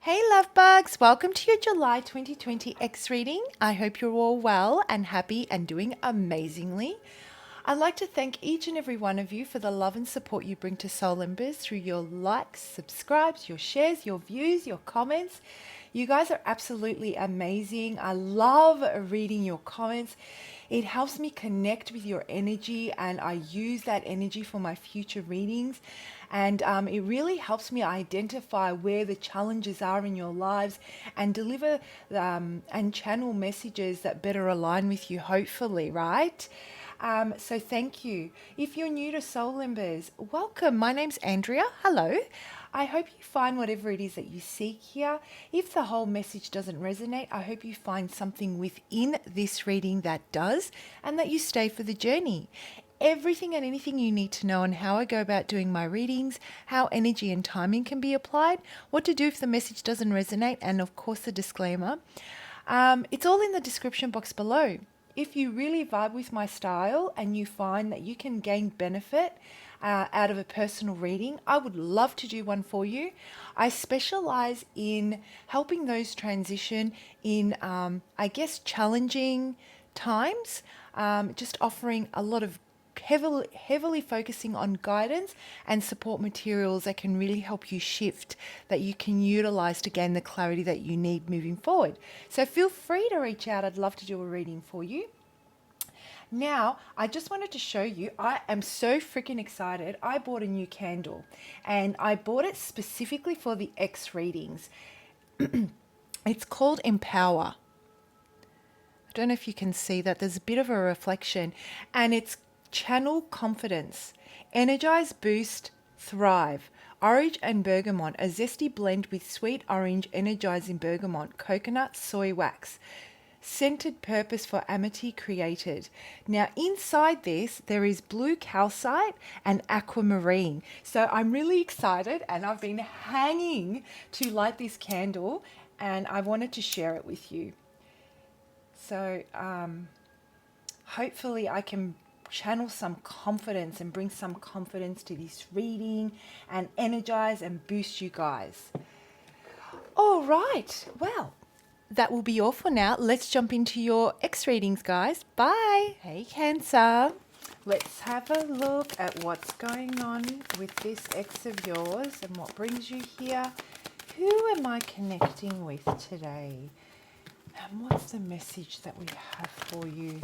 Hey love bugs, welcome to your July 2020 X reading. I hope you're all well and happy and doing amazingly. I'd like to thank each and every one of you for the love and support you bring to Soul Embers through your likes, subscribes, your shares, your views, your comments. You guys are absolutely amazing. I love reading your comments. It helps me connect with your energy, and I use that energy for my future readings. And it really helps me identify where the challenges are in your lives and deliver and channel messages that better align with you, hopefully, right? So thank you. If you're new to Soul Embers, welcome. My name's Andrea. Hello. I hope you find whatever it is that you seek here. If the whole message doesn't resonate, I hope you find something within this reading that does and that you stay for the journey. Everything and anything you need to know on how I go about doing my readings, how energy and timing can be applied, what to do if the message doesn't resonate, and of course the disclaimer. It's all in the description box below. If you really vibe with my style and you find that you can gain benefit out of a personal reading, I would love to do one for you. I specialize in helping those transition in, challenging times, just offering a lot of heavily focusing on guidance and support materials that can really help you shift, that you can utilize to gain the clarity that you need moving forward. So feel free to reach out. I'd love to do a reading for you. Now, I just wanted to show you, I am so freaking excited. I bought a new candle and I bought it specifically for the X readings. It's called Empower. I don't know if you can see that. There's a bit of a reflection, and it's channel confidence, energize, boost, thrive. Orange and bergamot, a zesty blend with sweet orange, energizing bergamot, coconut, soy wax. Scented purpose for amity created. Now inside this there is blue calcite and aquamarine. So I'm really excited, and I've been hanging to light this candle, and I wanted to share it with you. So hopefully I can channel some confidence and bring some confidence to this reading and energize and boost you guys. All right, well, that will be all for now. Let's jump into your X readings, guys. Bye. Hey, Cancer. Let's have a look at what's going on with this X of yours and what brings you here. Who am I connecting with today? And what's the message that we have for you?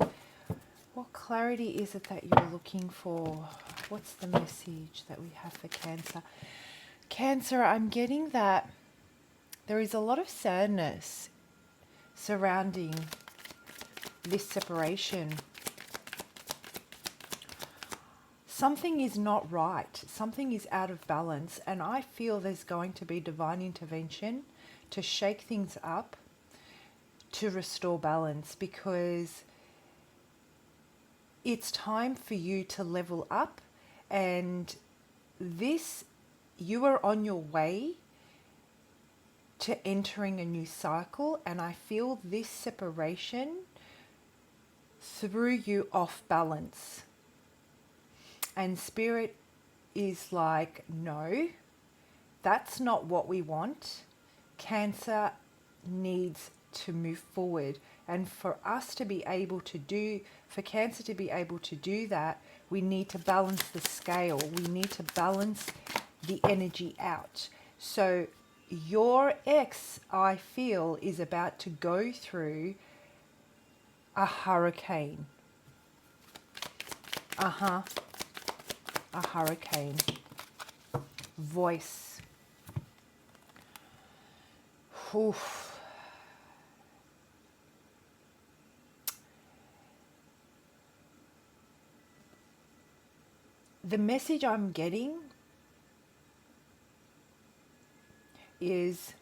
What clarity is it that you're looking for? What's the message that we have for Cancer? Cancer, I'm getting that there is a lot of sadness surrounding this separation. Something is not right. Something is out of balance, and I feel there's going to be divine intervention to shake things up, to restore balance, because it's time for you to level up. And this, you are on your way to entering a new cycle, and I feel this separation threw you off balance, and spirit is like, no, that's not what we want. Cancer needs to move forward, and for us to be able to do, for Cancer to be able to do that, we need to balance the scale. We need to balance the energy out. So your ex, I feel, is about to go through a hurricane. A hurricane. Voice. Oof. The message I'm getting is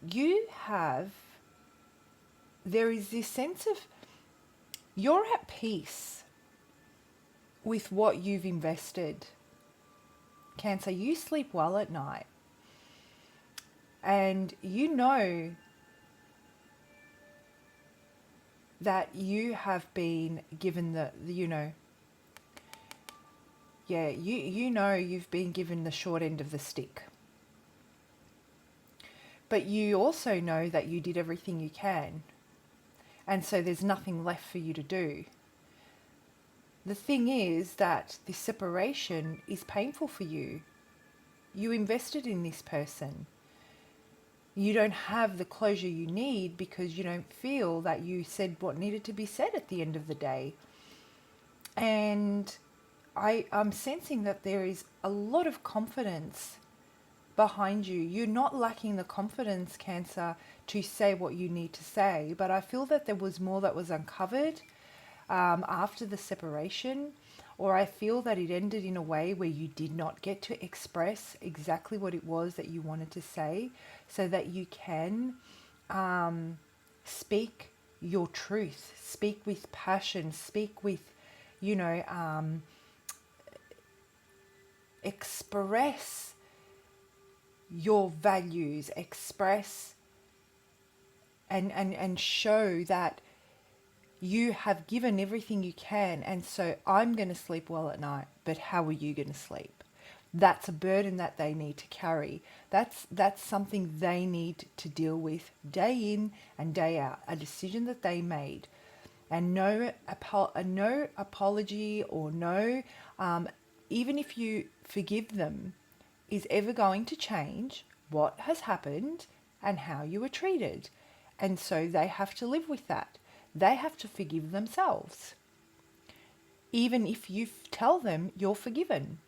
there is this sense of you're at peace with what you've invested. Cancer, you sleep well at night, and you know that you have been given you know you've been given the short end of the stick. But you also know that you did everything you can. And so there's nothing left for you to do. The thing is that this separation is painful for you. You invested in this person. You don't have the closure you need because you don't feel that you said what needed to be said at the end of the day. And I'm sensing that there is a lot of confidence behind you. You're not lacking the confidence, Cancer, to say what you need to say, but I feel that there was more that was uncovered after the separation, or I feel that it ended in a way where you did not get to express exactly what it was that you wanted to say, so that you can speak your truth, speak with passion, speak with, express your values, express and show that you have given everything you can. And so I'm going to sleep well at night, but how are you going to sleep? That's a burden that they need to carry. That's something they need to deal with day in and day out, a decision that they made. And no apology or no, even if you forgive them, is ever going to change what has happened and how you were treated. And so they have to live with that. They have to forgive themselves. Even if you tell them you're forgiven.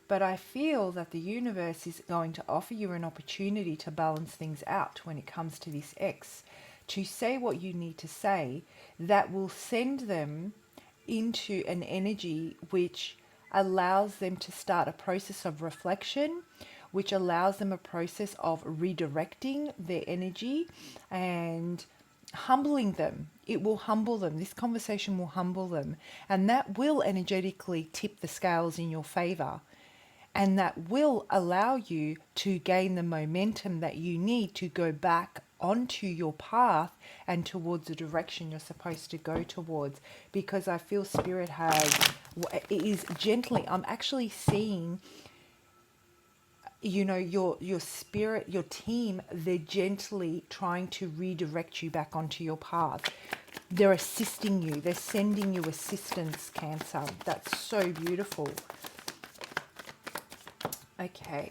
But I feel that the universe is going to offer you an opportunity to balance things out when it comes to this ex, to say what you need to say that will send them into an energy which allows them to start a process of reflection, which allows them a process of redirecting their energy and humbling them. It will humble them. This conversation will humble them, and that will energetically tip the scales in your favor. And that will allow you to gain the momentum that you need to go back onto your path and towards the direction you're supposed to go towards. Because I feel Spirit it is gently, I'm actually seeing, your spirit, your team, they're gently trying to redirect you back onto your path. They're assisting you. They're sending you assistance, Cancer. That's so beautiful. Okay.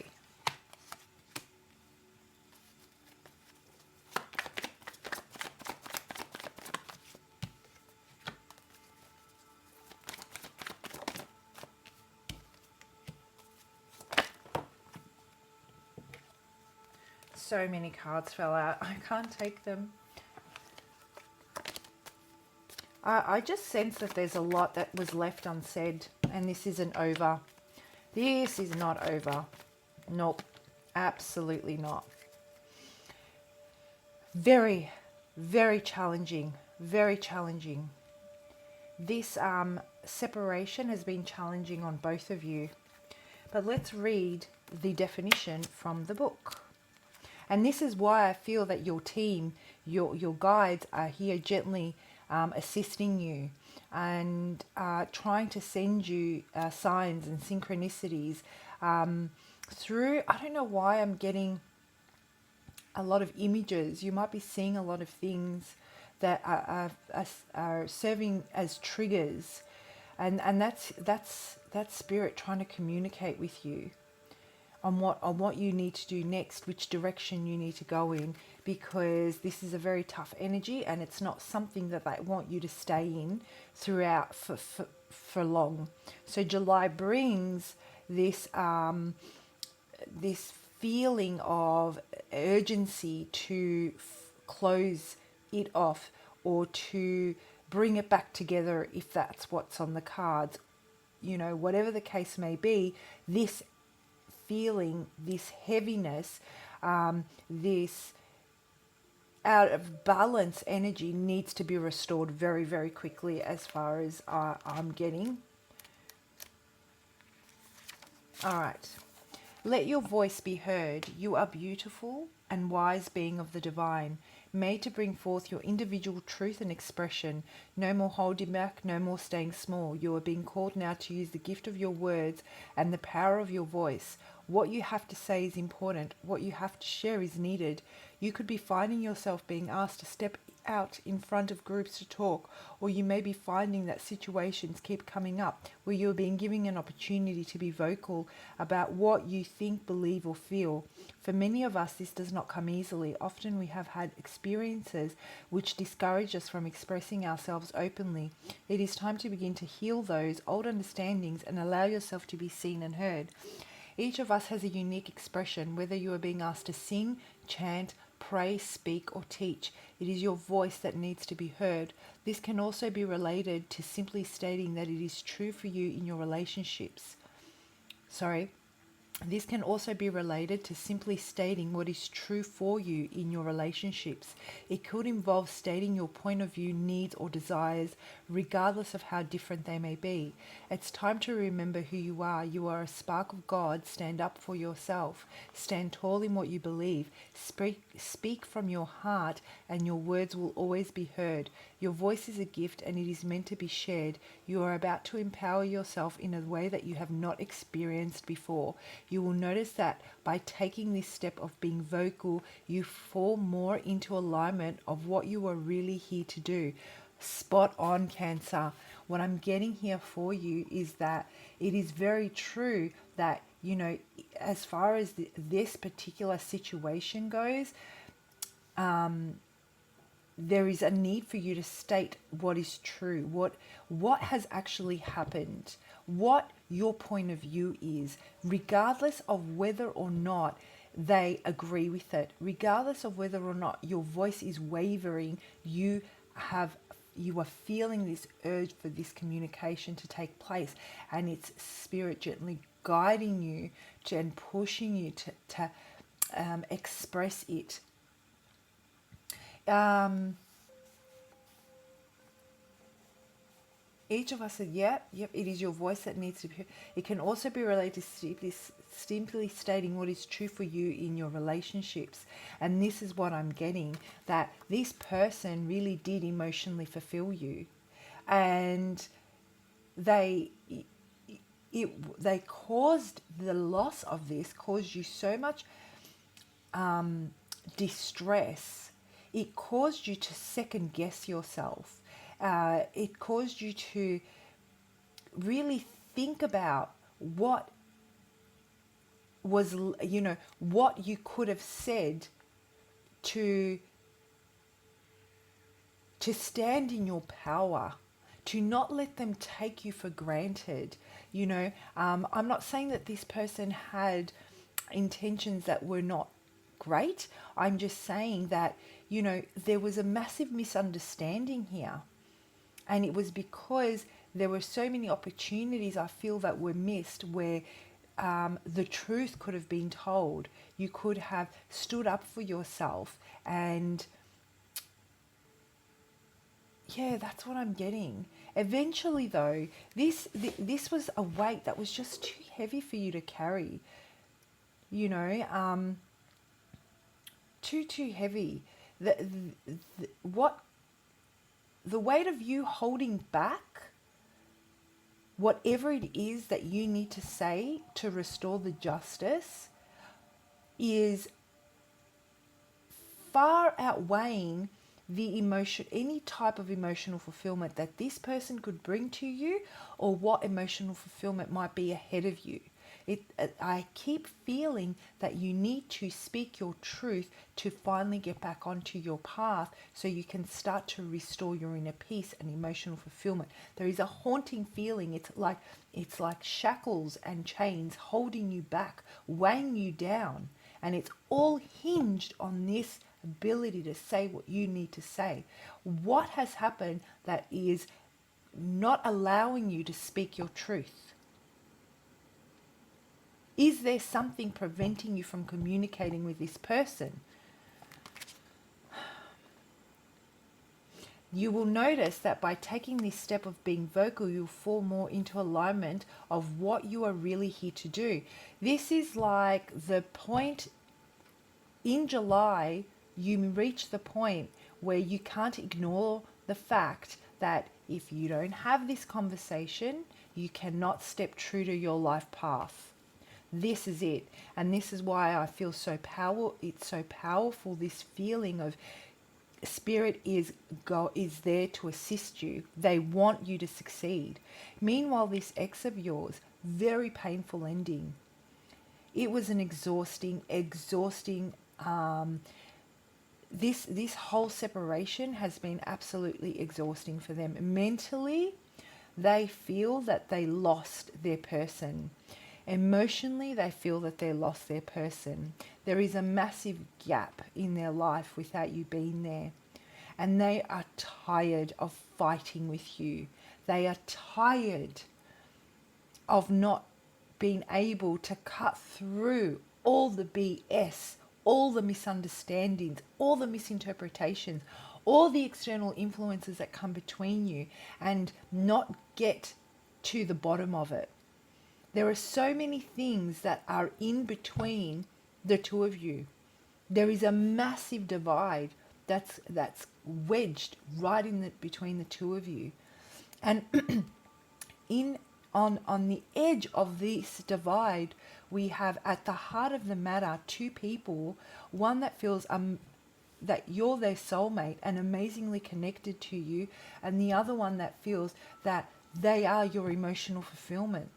So many cards fell out. I can't take them. I just sense that there's a lot that was left unsaid, and this isn't over. This is not over. Nope. Absolutely not. Very, very challenging. Very challenging. This separation has been challenging on both of you. But let's read the definition from the book. And this is why I feel that your team, your guides are here gently assisting you and trying to send you signs and synchronicities through. I don't know why I'm getting a lot of images. You might be seeing a lot of things that are serving as triggers, and that's Spirit trying to communicate with you on what you need to do next, which direction you need to go in, because this is a very tough energy and it's not something that they want you to stay in throughout for long. So July brings this this feeling of urgency to close it off or to bring it back together, if that's what's on the cards. Whatever the case may be, this feeling, this heaviness, this out of balance energy needs to be restored very, very quickly, as far as I'm getting. All right. Let your voice be heard. You are beautiful and wise being of the divine, made to bring forth your individual truth and expression. No more holding back, no more staying small. You are being called now to use the gift of your words and the power of your voice. What you have to say is important. What you have to share is needed. You could be finding yourself being asked to step out in front of groups to talk, or you may be finding that situations keep coming up where you're being given an opportunity to be vocal about what you think, believe, or feel. For many of us, this does not come easily. Often we have had experiences which discourage us from expressing ourselves openly. It is time to begin to heal those old understandings and allow yourself to be seen and heard. Each of us has a unique expression, whether you are being asked to sing, chant, pray, speak, or teach. It is your voice that needs to be heard. This can also be related to simply stating that it is true for you in your relationships. This can also be related to simply stating what is true for you in your relationships. It could involve stating your point of view, needs, or desires, regardless of how different they may be. It's time to remember who you are. You are a spark of God. Stand up for yourself. Stand tall in what you believe. Speak from your heart, and your words will always be heard. Your voice is a gift, and it is meant to be shared. You are about to empower yourself in a way that you have not experienced before. You will notice that by taking this step of being vocal, you fall more into alignment of what you are really here to do. Spot on, Cancer. What I'm getting here for you is that it is very true that, as far as this particular situation goes, there is a need for you to state what is true, what has actually happened, what your point of view is, regardless of whether or not they agree with it, regardless of whether or not your voice is wavering. You are feeling this urge for this communication to take place, and it's spirit gently guiding you and pushing you to express it. Each of us said, yep, it is your voice that needs to be heard. It can also be related to simply stating what is true for you in your relationships. And this is what I'm getting, that this person really did emotionally fulfill you. And they caused the loss of this, caused you so much distress. It caused you to second guess yourself. It caused you to really think about what was, what you could have said to stand in your power, to not let them take you for granted. I'm not saying that this person had intentions that were not great. I'm just saying that, there was a massive misunderstanding here. And it was because there were so many opportunities, I feel, that were missed where the truth could have been told. You could have stood up for yourself. And yeah, that's what I'm getting. Eventually, though, this was a weight that was just too heavy for you to carry. Too heavy. The weight of you holding back whatever it is that you need to say to restore the justice is far outweighing the emotion, any type of emotional fulfillment that this person could bring to you, or what emotional fulfillment might be ahead of you. I keep feeling that you need to speak your truth to finally get back onto your path, so you can start to restore your inner peace and emotional fulfillment. There is a haunting feeling. It's like shackles and chains holding you back, weighing you down, and it's all hinged on this ability to say what you need to say. What has happened that is not allowing you to speak your truth? Is there something preventing you from communicating with this person? You will notice that by taking this step of being vocal, you'll fall more into alignment of what you are really here to do. This is like the point in July, you reach the point where you can't ignore the fact that if you don't have this conversation, you cannot step true to your life path. this is it. And this is why I feel so it's so powerful, this feeling of Spirit is there to assist you. They want you to succeed. Meanwhile, this ex of yours, very painful ending. It was an exhausting. This whole separation has been absolutely exhausting for them. Mentally, they feel that they lost their person. Emotionally, they feel that they lost their person. There is a massive gap in their life without you being there. And they are tired of fighting with you. They are tired of not being able to cut through all the BS, all the misunderstandings, all the misinterpretations, all the external influences that come between you and not get to the bottom of it. There are so many things that are in between the two of you. There is a massive divide that's wedged right in between the two of you. And on the edge of this divide, we have at the heart of the matter two people, one that feels that you're their soulmate and amazingly connected to you, and the other one that feels that they are your emotional fulfillment.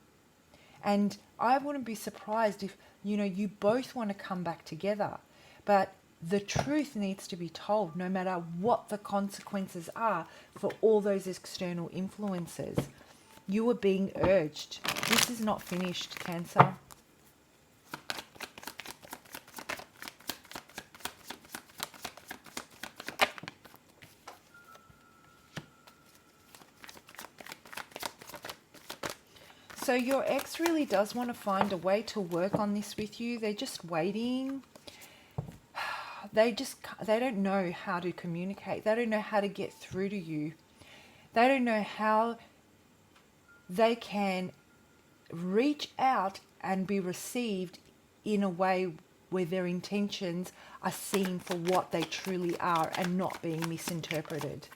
And I wouldn't be surprised if, you both want to come back together. But the truth needs to be told, no matter what the consequences are for all those external influences. You are being urged. This is not finished, Cancer. So your ex really does want to find a way to work on this with you. They're just waiting. They don't know how to communicate. They don't know how to get through to you. They don't know how they can reach out and be received in a way where their intentions are seen for what they truly are and not being misinterpreted.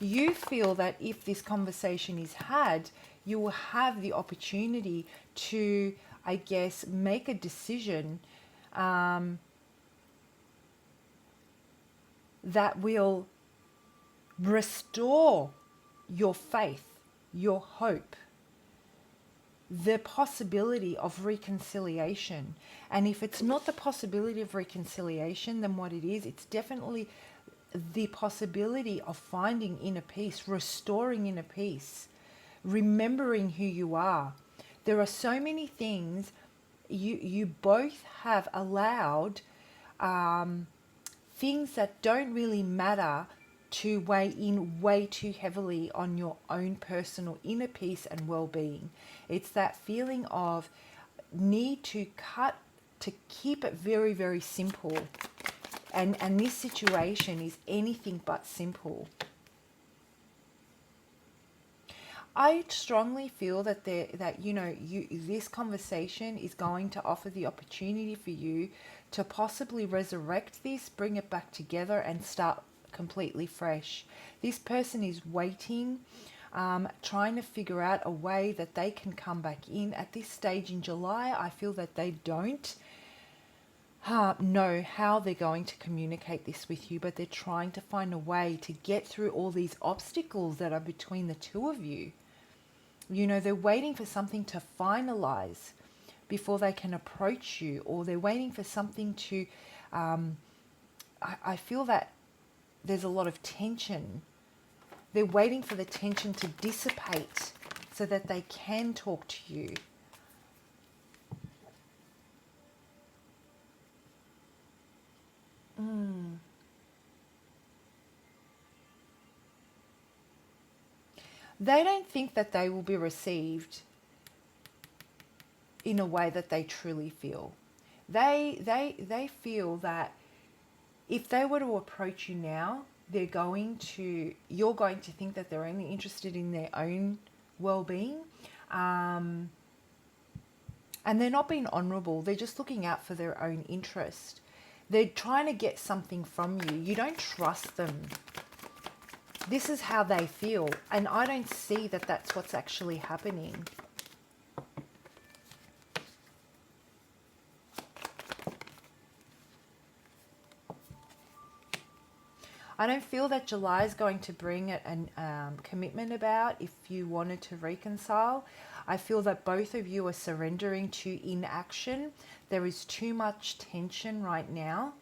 You feel that if this conversation is had, you will have the opportunity to, I guess, make a decision that will restore your faith, your hope, the possibility of reconciliation. And if it's not the possibility of reconciliation, then what it is, it's definitely the possibility of finding inner peace, restoring inner peace, remembering who you are. There are so many things you both have allowed, things that don't really matter, to weigh in way too heavily on your own personal inner peace and well-being. It's that feeling of need to keep it very, very simple. And this situation is anything but simple. I strongly feel that this conversation is going to offer the opportunity for you to possibly resurrect this, bring it back together, and start completely fresh. This person is waiting, trying to figure out a way that they can come back in. At this stage in July, I feel that they don't know how they're going to communicate this with you, but they're trying to find a way to get through all these obstacles that are between the two of you. They're waiting for something to finalize before they can approach you, or they're waiting for something to, I feel that there's a lot of tension. They're waiting for the tension to dissipate so that they can talk to you. They don't think that they will be received in a way that they truly feel. They feel that if they were to approach you now, you're going to think that they're only interested in their own well-being, and they're not being honourable. They're just looking out for their own interest. They're trying to get something from you. You don't trust them. This is how they feel. And I don't see that that's what's actually happening. I don't feel that July is going to bring a commitment about if you wanted to reconcile. I feel that both of you are surrendering to inaction. There is too much tension right now.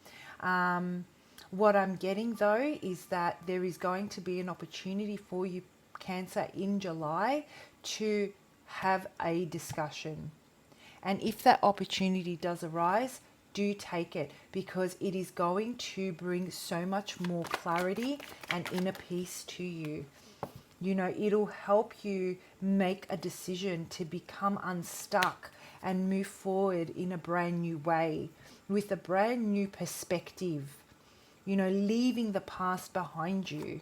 What I'm getting though is that there is going to be an opportunity for you, Cancer, in July to have a discussion. And if that opportunity does arise, do take it, because it is going to bring so much more clarity and inner peace to you. You know, it'll help you make a decision to become unstuck and move forward in a brand new way with a brand new perspective, you know, leaving the past behind you.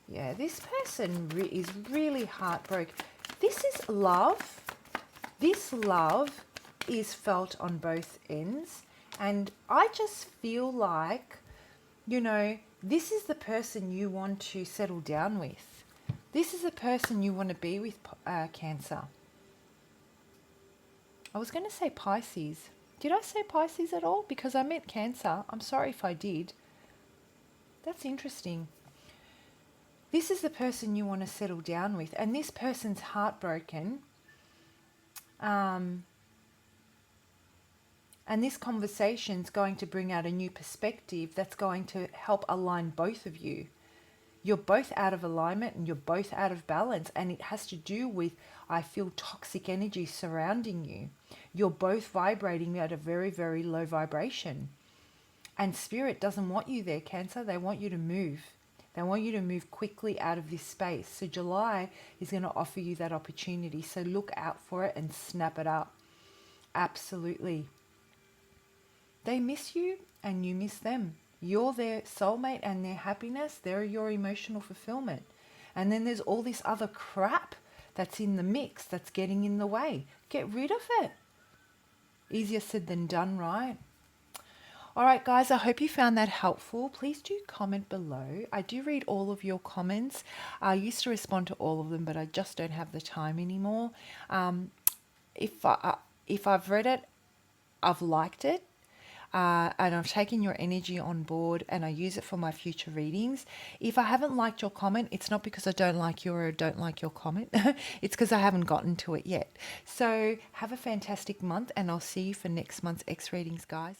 Yeah, this person is really heartbroken. This is love. This love is felt on both ends. And I just feel like, you know, this is the person you want to settle down with. This is the person you want to be with, Cancer. I was going to say Pisces. Did I say Pisces at all? Because I meant Cancer. I'm sorry if I did. That's interesting. This is the person you want to settle down with, and this person's heartbroken. And this conversation's going to bring out a new perspective that's going to help align both of you. You're both out of alignment and you're both out of balance, and it has to do with, I feel, toxic energy surrounding you. You're both vibrating at a very, very low vibration. And Spirit doesn't want you there, Cancer. They want you to move. They want you to move quickly out of this space. So July is going to offer you that opportunity. So look out for it and snap it up. Absolutely. They miss you and you miss them. You're their soulmate and their happiness. They're your emotional fulfillment. And then there's all this other crap that's in the mix that's getting in the way. Get rid of it. Easier said than done, right? All right, guys, I hope you found that helpful. Please do comment below. I do read all of your comments. I used to respond to all of them, but I just don't have the time anymore. If I've read it, I've liked it, and I've taken your energy on board, and I use it for my future readings. If I haven't liked your comment, it's not because I don't like you or don't like your comment. It's because I haven't gotten to it yet. So have a fantastic month, and I'll see you for next month's X readings, guys.